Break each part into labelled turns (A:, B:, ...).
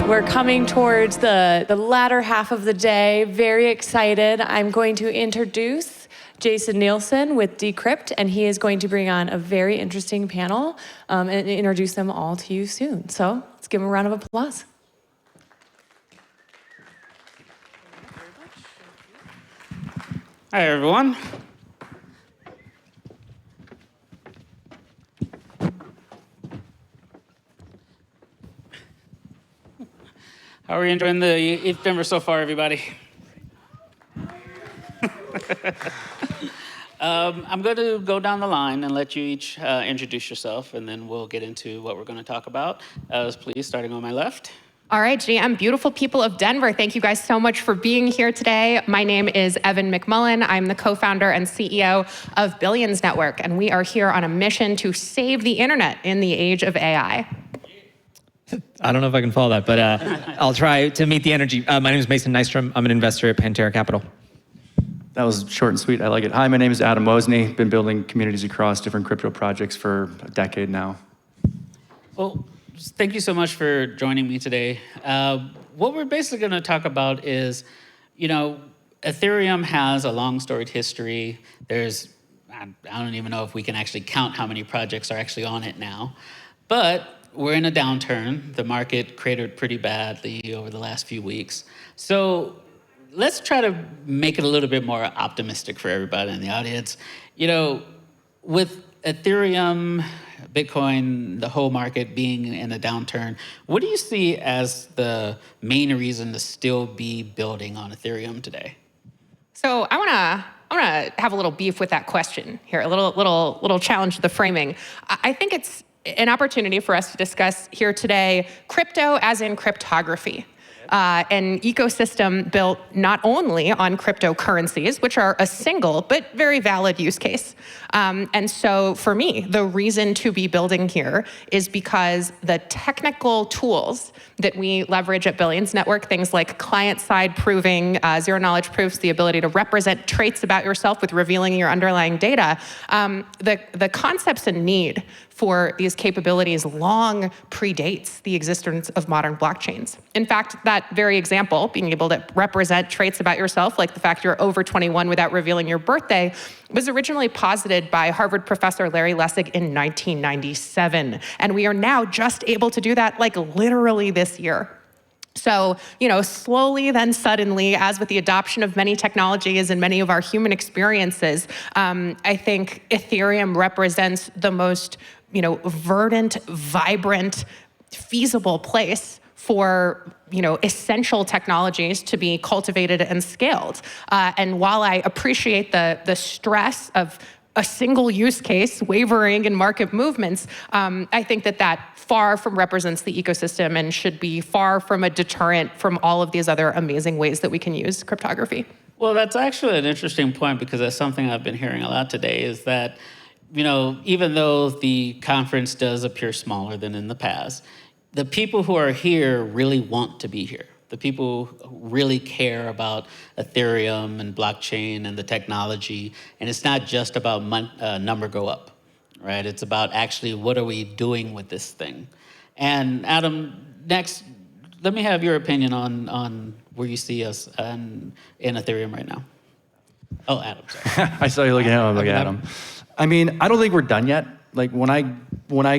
A: We're coming towards the latter half of the day. Very excited. I'm going to introduce Jason Nielsen with Decrypt, and he is going to bring on a very interesting panel and introduce them all to you soon. So let's give him a round of applause.
B: Hi, everyone. How are you enjoying the ETHDenver so far, everybody? I'm going to go down the line and let you each introduce yourself, and then we'll get into what we're going to talk about. Please, starting on my left.
C: All right, GM, beautiful people of Denver, thank you guys so much for being here today. My name is Evin McMullen. I'm the co-founder and CEO of Billions Network, and we are here on a mission to save the internet in the age of AI.
D: I don't know if I can follow that, but I'll try to meet the energy. My name is Mason Nystrom. I'm an investor at Pantera Capital.
E: That was short and sweet. I like it. Hi, my name is Adam Mosney. Been building communities across different crypto projects for a decade now.
B: Well, thank you so much for joining me today. What we're basically going to talk about is, Ethereum has a long storied history. I don't even know if we can actually count how many projects are actually on it now, but we're in a downturn. The market cratered pretty badly over the last few weeks. So let's try to make it a little bit more optimistic for everybody in the audience. With Ethereum, Bitcoin, the whole market being in a downturn, what do you see as the main reason to still be building on Ethereum today?
C: So I wanna have a little beef with that question here, a little challenge to the framing. I think it's an opportunity for us to discuss here today crypto as in cryptography. An ecosystem built not only on cryptocurrencies, which are a single but very valid use case. And so for me, the reason to be building here is because the technical tools that we leverage at Billions Network, things like client-side proving, zero-knowledge proofs, the ability to represent traits about yourself with revealing your underlying data, the concepts and need for these capabilities long predates the existence of modern blockchains. In fact, that very example, being able to represent traits about yourself, like the fact you're over 21 without revealing your birthday, was originally posited by Harvard professor Larry Lessig in 1997. And we are now just able to do that like literally this year. So, slowly then suddenly, as with the adoption of many technologies and many of our human experiences, I think Ethereum represents the most, verdant, vibrant, feasible place for essential technologies to be cultivated and scaled. And while I appreciate the stress of a single use case wavering in market movements, I think that far from represents the ecosystem and should be far from a deterrent from all of these other amazing ways that we can use cryptography.
B: Well, that's actually an interesting point, because that's something I've been hearing a lot today, is that, even though the conference does appear smaller than in the past, the people who are here really want to be here. The people who really care about Ethereum and blockchain and the technology. And it's not just about number go up, right? It's about actually what are we doing with this thing. And Adam, next, let me have your opinion on where you see us in Ethereum right now. Oh, Adam, sorry.
E: I saw you looking at him, I'm looking at him. I mean, I don't think we're done yet. Like when I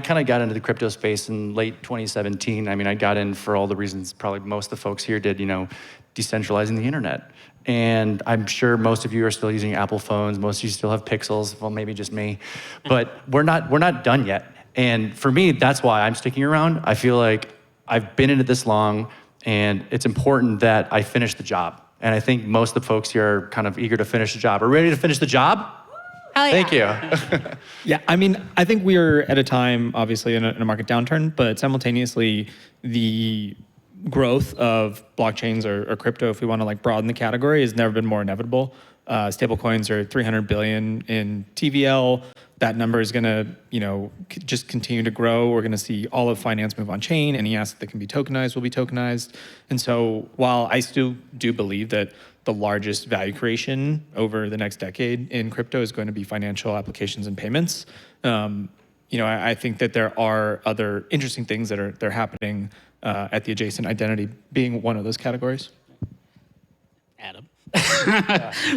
E: kind of got into the crypto space in late 2017, I got in for all the reasons probably most of the folks here did, decentralizing the internet. And I'm sure most of you are still using Apple phones. Most of you still have Pixels. Well, maybe just me. But we're not done yet. And for me, that's why I'm sticking around. I feel like I've been in it this long, and it's important that I finish the job. And I think most of the folks here are kind of eager to finish the job. Are we ready to finish the job?
C: Hell yeah.
E: Thank you.
D: Yeah, I think we're at a time, obviously, in a market downturn, but simultaneously, the growth of blockchains or crypto, if we want to broaden the category, has never been more inevitable. Stablecoins are 300 billion in TVL. That number is going to, just continue to grow. We're going to see all of finance move on chain. Any asset that can be tokenized will be tokenized. And so while I still do believe that the largest value creation over the next decade in crypto is going to be financial applications and payments, I think that there are other interesting things that are happening at the adjacent identity being one of those categories.
B: Adam.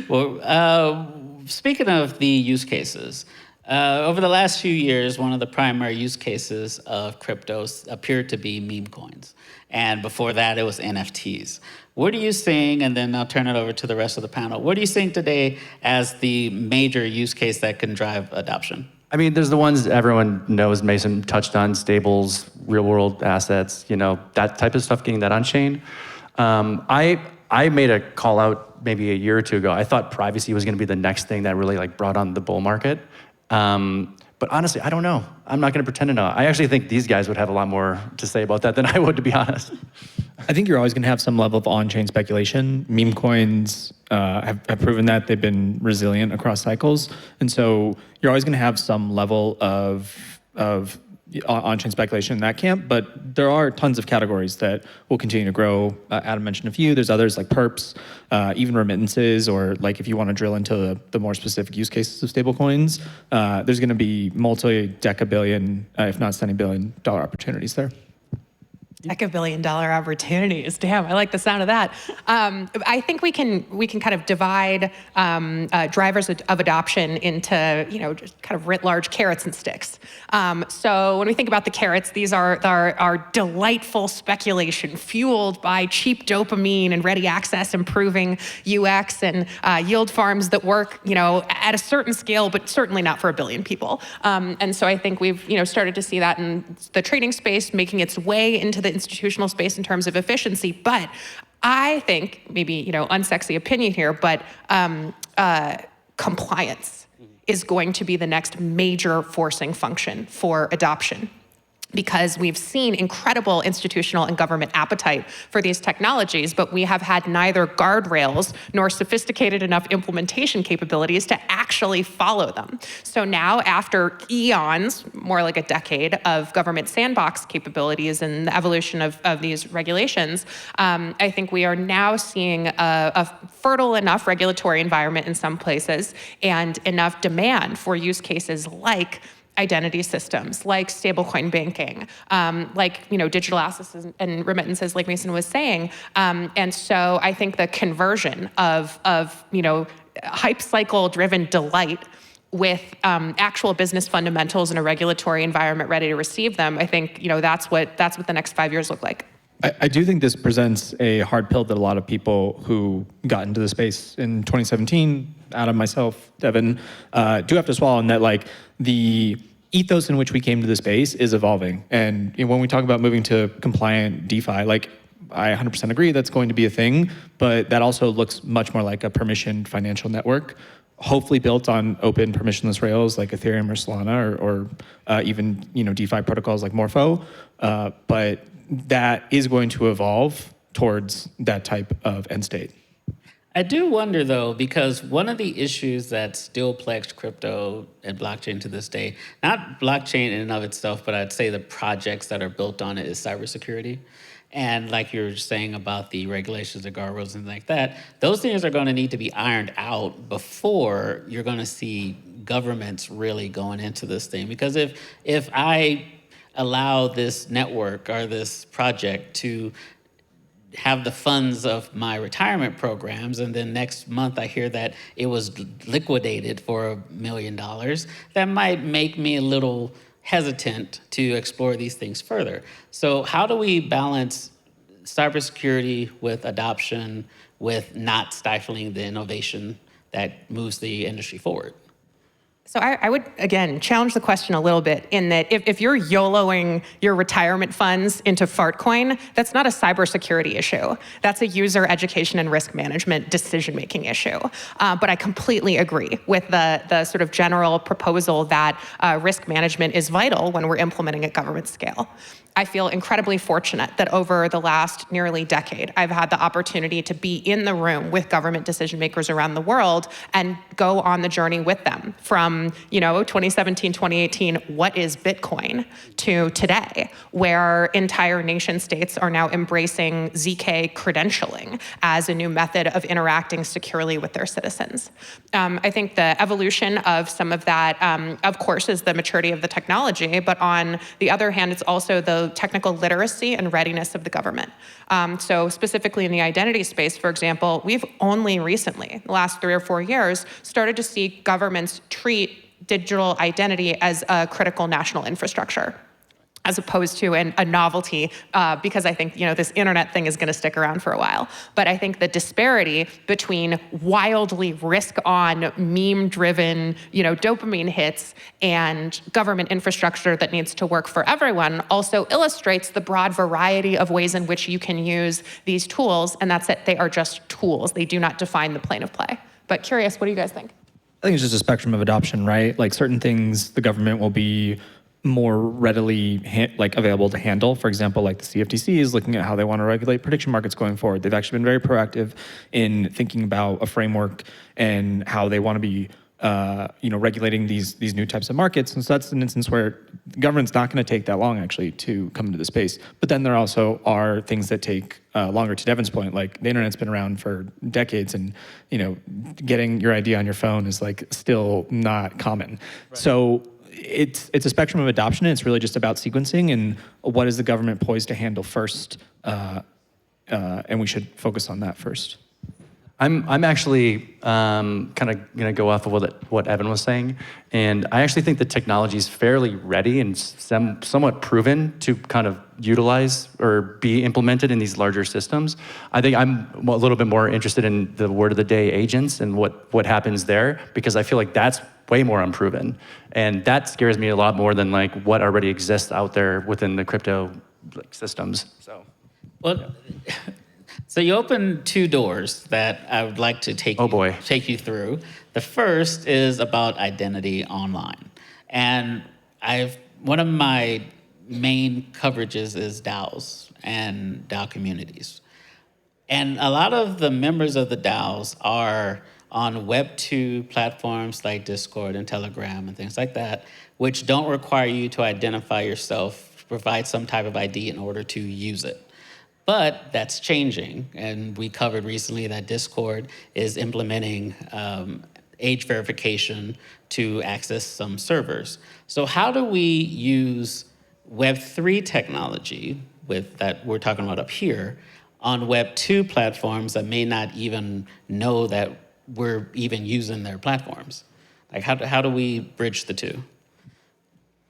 B: Well, speaking of the use cases, over the last few years, one of the primary use cases of cryptos appeared to be meme coins. And before that, it was NFTs. What are you seeing, and then I'll turn it over to the rest of the panel, what are you seeing today as the major use case that can drive adoption?
E: I mean, there's the ones everyone knows. Mason touched on: stables, real world assets, that type of stuff, getting that on chain. I made a call out maybe a year or two ago. I thought privacy was going to be the next thing that really brought on the bull market. But honestly, I don't know. I'm not going to pretend to know. I actually think these guys would have a lot more to say about that than I would, to be honest.
D: I think you're always going to have some level of on-chain speculation. Meme coins have proven that they've been resilient across cycles. And so you're always going to have some level of on-chain speculation in that camp, but there are tons of categories that will continue to grow. Adam mentioned a few. There's others like perps, even remittances, or if you want to drill into the more specific use cases of stablecoins, there's going to be multi-decabillion, if not $70 billion opportunities there.
C: Deca-billion-dollar opportunities. Damn, I like the sound of that. I think we can kind of divide drivers of adoption into just kind of writ large carrots and sticks. So when we think about the carrots, these are delightful speculation fueled by cheap dopamine and ready access, improving UX and yield farms that work at a certain scale, but certainly not for 1 billion people. And so I think we've started to see that in the trading space, making its way into the institutional space in terms of efficiency. But I think, maybe unsexy opinion here, but compliance is going to be the next major forcing function for adoption, because we've seen incredible institutional and government appetite for these technologies, but we have had neither guardrails nor sophisticated enough implementation capabilities to actually follow them. So now, after eons, more like a decade, of government sandbox capabilities and the evolution of these regulations, I think we are now seeing a fertile enough regulatory environment in some places and enough demand for use cases like identity systems, like stablecoin banking, digital assets and remittances, like Mason was saying. And so I think the conversion of hype cycle driven delight with actual business fundamentals in a regulatory environment ready to receive them, I think that's what the next 5 years look like.
D: I do think this presents a hard pill that a lot of people who got into the space in 2017, Adam, myself, Evin, do have to swallow, and that the ethos in which we came to the space is evolving. And when we talk about moving to compliant DeFi, I 100% agree that's going to be a thing, but that also looks much more like a permissioned financial network, hopefully built on open permissionless rails like Ethereum or Solana, or even DeFi protocols like Morpho. But that is going to evolve towards that type of end state.
B: I do wonder, though, because one of the issues that still plagues crypto and blockchain to this day, not blockchain in and of itself, but I'd say the projects that are built on it, is cybersecurity. And like you were saying about the regulations, the guardrails, and like that, those things are going to need to be ironed out before you're going to see governments really going into this thing. Because if I allow this network or this project to have the funds of my retirement programs, and then next month I hear that it was liquidated for $1 million, that might make me a little hesitant to explore these things further. So how do we balance cybersecurity with adoption, with not stifling the innovation that moves the industry forward?
C: So I would, again, challenge the question a little bit in that if you're YOLOing your retirement funds into Fartcoin, that's not a cybersecurity issue. That's a user education and risk management decision-making issue. But I completely agree with the sort of general proposal that risk management is vital when we're implementing at government scale. I feel incredibly fortunate that over the last nearly decade, I've had the opportunity to be in the room with government decision makers around the world and go on the journey with them, from from 2017, 2018, what is Bitcoin, to today, where entire nation states are now embracing ZK credentialing as a new method of interacting securely with their citizens. I think the evolution of some of that, of course, is the maturity of the technology, but on the other hand, it's also the technical literacy and readiness of the government. So specifically in the identity space, for example, we've only recently, the last 3 or 4 years, started to see governments treat digital identity as a critical national infrastructure, as opposed to a novelty, because I think this internet thing is going to stick around for a while. But I think the disparity between wildly risk-on, meme-driven, dopamine hits and government infrastructure that needs to work for everyone also illustrates the broad variety of ways in which you can use these tools, and that's it. They are just tools. They do not define the plane of play. But curious, what do you guys think?
D: I think it's just a spectrum of adoption, right? Like certain things the government will be more readily available to handle. For example, like the CFTC is looking at how they want to regulate prediction markets going forward. They've actually been very proactive in thinking about a framework and how they want to be regulating these new types of markets. And so that's an instance where the government's not going to take that long actually to come into the space. But then there also are things that take longer. To Devin's point, like the internet's been around for decades, and getting your ID on your phone is like still not common. Right. So it's a spectrum of adoption, and it's really just about sequencing and what is the government poised to handle first, and we should focus on that first.
E: I'm actually kind of going to go off of what Evin was saying, and I actually think the technology is fairly ready and somewhat proven to kind of utilize or be implemented in these larger systems. I think I'm a little bit more interested in the word of the day agents and what happens there, because I feel like that's way more unproven, and that scares me a lot more than like what already exists out there within the crypto systems.
B: So you opened 2 doors that I would like to take you through. The first is about identity online. And one of my main coverages is DAOs and DAO communities. And a lot of the members of the DAOs are on Web 2 platforms like Discord and Telegram and things like that, which don't require you to identify yourself, provide some type of ID in order to use it. But that's changing, and we covered recently that Discord is implementing age verification to access some servers. So how do we use Web3 technology that we're talking about up here on Web 2 platforms that may not even know that we're even using their platforms? Like how do we bridge the two?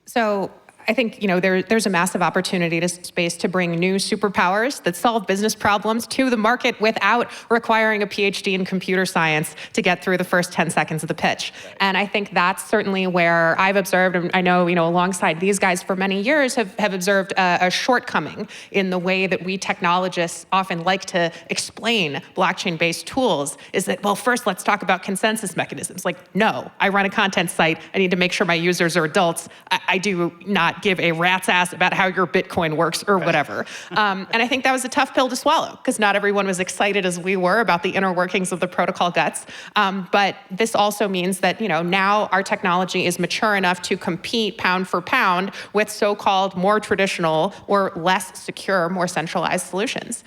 C: So I think there's a massive opportunity to space to bring new superpowers that solve business problems to the market without requiring a PhD in computer science to get through the first 10 seconds of the pitch. Right. And I think that's certainly where I've observed, and I know alongside these guys for many years have observed a shortcoming in the way that we technologists often like to explain blockchain-based tools, is that, well, first let's talk about consensus mechanisms. Like, no, I run a content site. I need to make sure my users are adults. I do not give a rat's ass about how your Bitcoin works or whatever. And I think that was a tough pill to swallow, because not everyone was excited as we were about the inner workings of the protocol guts. But this also means that now our technology is mature enough to compete pound for pound with so-called more traditional or less secure, more centralized solutions.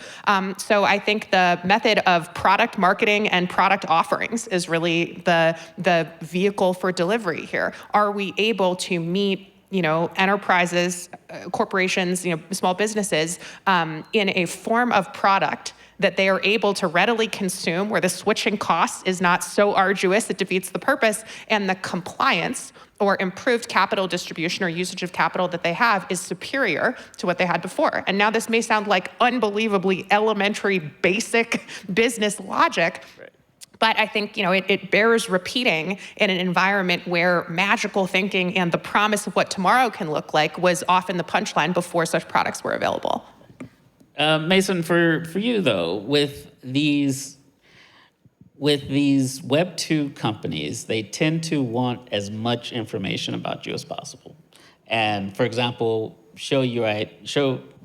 C: So I think the method of product marketing and product offerings is really the vehicle for delivery here. Are we able to meet enterprises, corporations, small businesses, in a form of product that they are able to readily consume, where the switching cost is not so arduous it defeats the purpose, and the compliance or improved capital distribution or usage of capital that they have is superior to what they had before. And now this may sound like unbelievably elementary, basic business logic, right. But I think it bears repeating in an environment where magical thinking and the promise of what tomorrow can look like was often the punchline before such products were available.
B: Mason, for you though, with these Web 2 companies, they tend to want as much information about you as possible. And for example,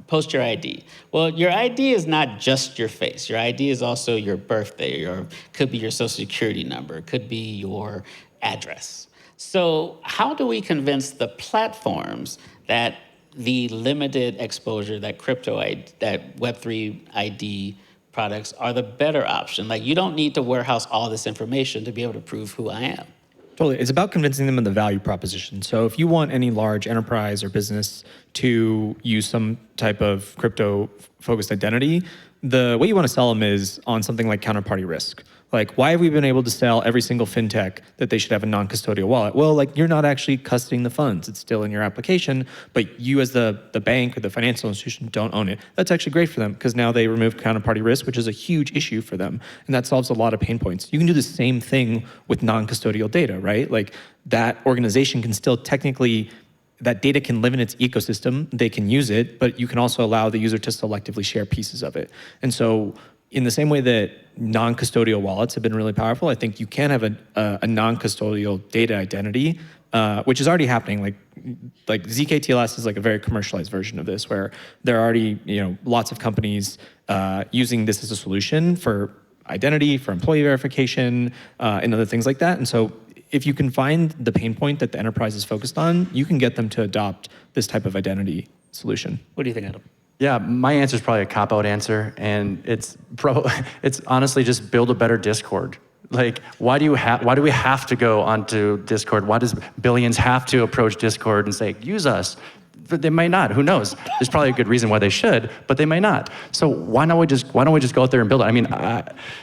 B: post your ID. Well, your ID is not just your face. Your ID is also your birthday, could be your social security number, could be your address. So how do we convince the platforms that the limited exposure that that Web3 ID products are the better option? Like, you don't need to warehouse all this information to be able to prove who I am.
D: Totally. It's about convincing them of the value proposition. So if you want any large enterprise or business to use some type of crypto-focused identity, the way you want to sell them is on something like counterparty risk. Like, why have we been able to sell every single fintech that they should have a non-custodial wallet? Well, like, you're not actually custodying the funds. It's still in your application, but you as the bank or the financial institution don't own it. That's actually great for them because now they remove counterparty risk, which is a huge issue for them. And that solves a lot of pain points. You can do the same thing with non-custodial data, right? Like, that organization can still technically, that data can live in its ecosystem, they can use it, but you can also allow the user to selectively share pieces of it. And so in the same way that non-custodial wallets have been really powerful, I think you can have a non-custodial data identity, which is already happening. Like zk-TLS is like a very commercialized version of this, where there are already lots of companies using this as a solution for identity, for employee verification, and other things like that. And so if you can find the pain point that the enterprise is focused on, you can get them to adopt this type of identity solution.
B: What do you think, Adam?
E: Yeah, my answer is probably a cop-out answer, and it's honestly just build a better Discord. Like, why do we have to go onto Discord? Why does billions have to approach Discord and say, use us? But they might not. Who knows? There's probably a good reason why they should, but they might not. So why don't we just go out there and build it? I mean,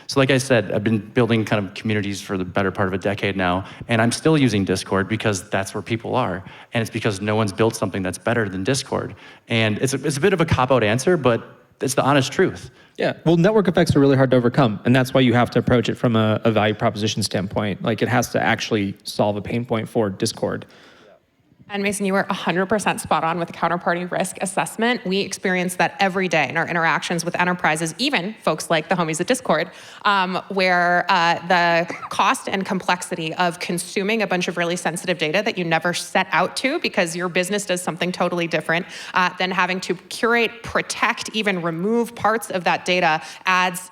E: so like I said, I've been building kind of communities for the better part of a decade now, and I'm still using Discord because that's where people are, and it's because no one's built something that's better than Discord. And it's a bit of a cop-out answer, but it's the honest truth.
D: Yeah, well, network effects are really hard to overcome, and that's why you have to approach it from a value proposition standpoint. Like, it has to actually solve a pain point for Discord.
C: And Mason, you were 100% spot on with the counterparty risk assessment. We experience that every day in our interactions with enterprises, even folks like the homies at Discord, where the cost and complexity of consuming a bunch of really sensitive data that you never set out to because your business does something totally different, than having to curate, protect, even remove parts of that data adds,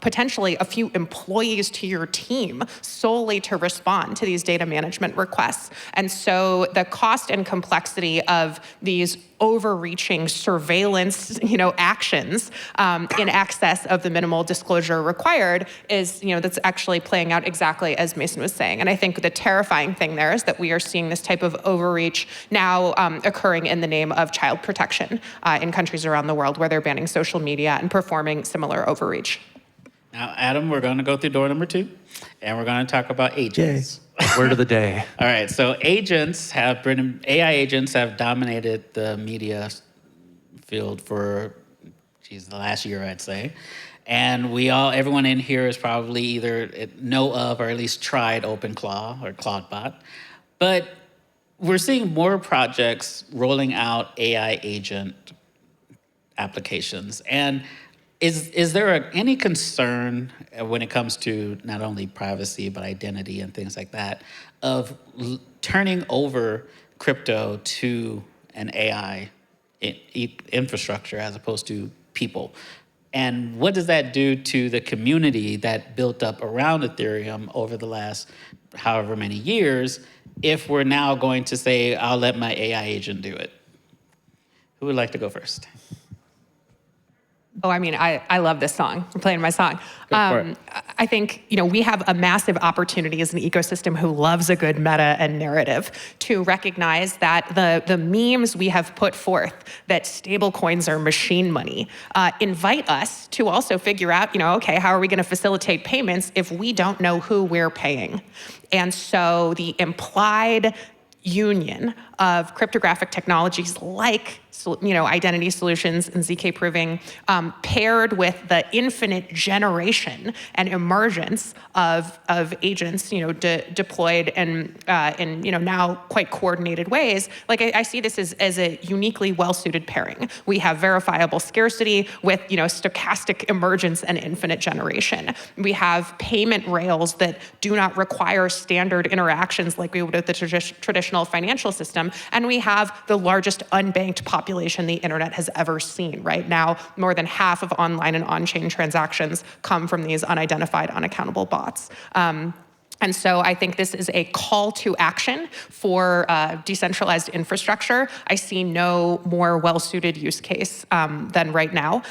C: potentially a few employees to your team solely to respond to these data management requests. And so the cost and complexity of these overreaching surveillance, actions in excess of the minimal disclosure required is, that's actually playing out exactly as Mason was saying. And I think the terrifying thing there is that we are seeing this type of overreach now occurring in the name of child protection in countries around the world where they're banning social media and performing similar overreach.
B: Now, Adam, we're going to go through door number 2, and we're going to talk about agents.
E: Word of the day.
B: All right, so AI agents have dominated the media field for, the last year, I'd say. And everyone in here is probably either know of or at least tried OpenClaw or CloudBot. But we're seeing more projects rolling out AI agent applications. And is there any concern when it comes to not only privacy, but identity and things like that, of turning over crypto to an AI infrastructure as opposed to people? And what does that do to the community that built up around Ethereum over the last however many years if we're now going to say, I'll let my AI agent do it? Who would like to go first?
C: Oh, I mean, I love this song. I'm playing my song.
D: Go for it.
C: I think, we have a massive opportunity as an ecosystem who loves a good meta and narrative to recognize that the memes we have put forth that stable coins are machine money invite us to also figure out, okay, how are we going to facilitate payments if we don't know who we're paying? And so the implied union of cryptographic technologies like identity solutions and ZK proving, paired with the infinite generation and emergence of agents, deployed and in now quite coordinated ways. Like I see this as a uniquely well-suited pairing. We have verifiable scarcity with stochastic emergence and infinite generation. We have payment rails that do not require standard interactions like we would with the traditional financial system, and we have the largest unbanked population the internet has ever seen. Right now, more than half of online and on-chain transactions come from these unidentified, unaccountable bots. And so I think this is a call to action for decentralized infrastructure. I see no more well-suited use case than right now,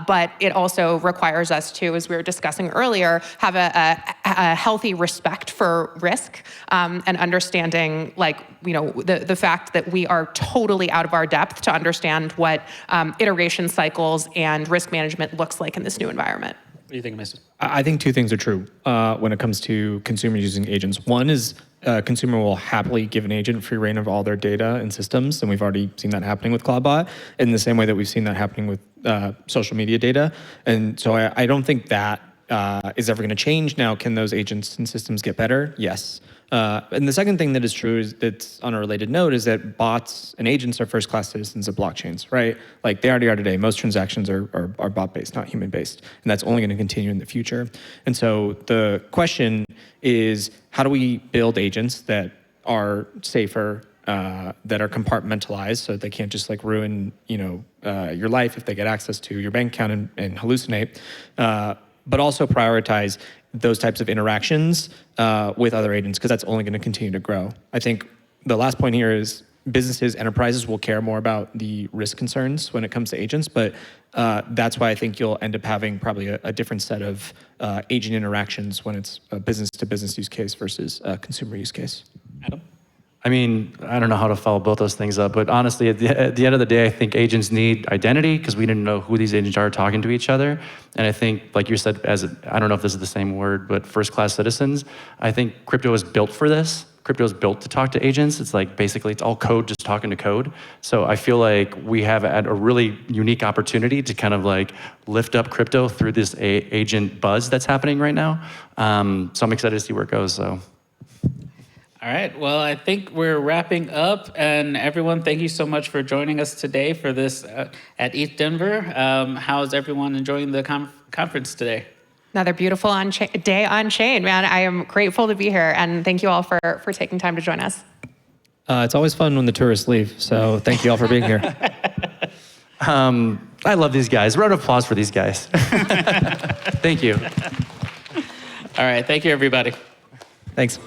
C: but it also requires us to, as we were discussing earlier, have a healthy respect for risk and understanding, the fact that we are totally out of our depth to understand what iteration cycles and risk management looks like in this new environment.
B: What do you think, Mason?
D: I think two things are true when it comes to consumers using agents. One is a consumer will happily give an agent free reign of all their data and systems, and we've already seen that happening with Cloudbot in the same way that we've seen that happening with social media data. And so I don't think that is ever going to change. Now, can those agents and systems get better? Yes. And the second thing that is true is that's on a related note is that bots and agents are first-class citizens of blockchains, right? Like they already are today. Most transactions are bot-based, not human-based, and that's only going to continue in the future. And so the question is, how do we build agents that are safer, that are compartmentalized, so they can't just like ruin, your life if they get access to your bank account and hallucinate, but also prioritize those types of interactions with other agents, because that's only going to continue to grow. I think the last point here is businesses, enterprises will care more about the risk concerns when it comes to agents, but that's why I think you'll end up having probably a different set of agent interactions when it's a business-to-business use case versus a consumer use case.
B: Adam?
E: I mean, I don't know how to follow both those things up, but honestly, at the end of the day, I think agents need identity because we didn't know who these agents are talking to each other. And I think, like you said, I don't know if this is the same word, but first-class citizens, I think crypto is built for this. Crypto is built to talk to agents. It's like basically it's all code just talking to code. So I feel like we have a really unique opportunity to kind of like lift up crypto through this agent buzz that's happening right now. So I'm excited to see where it goes. So.
B: All right, well, I think we're wrapping up, and everyone, thank you so much for joining us today for this at ETHDenver. How's everyone enjoying the conference today?
C: Another beautiful day on chain, man. I am grateful to be here, and thank you all for taking time to join us.
D: It's always fun when the tourists leave, so thank you all for being here.
E: I love these guys. Round of applause for these guys. Thank you.
B: All right, thank you, everybody.
D: Thanks.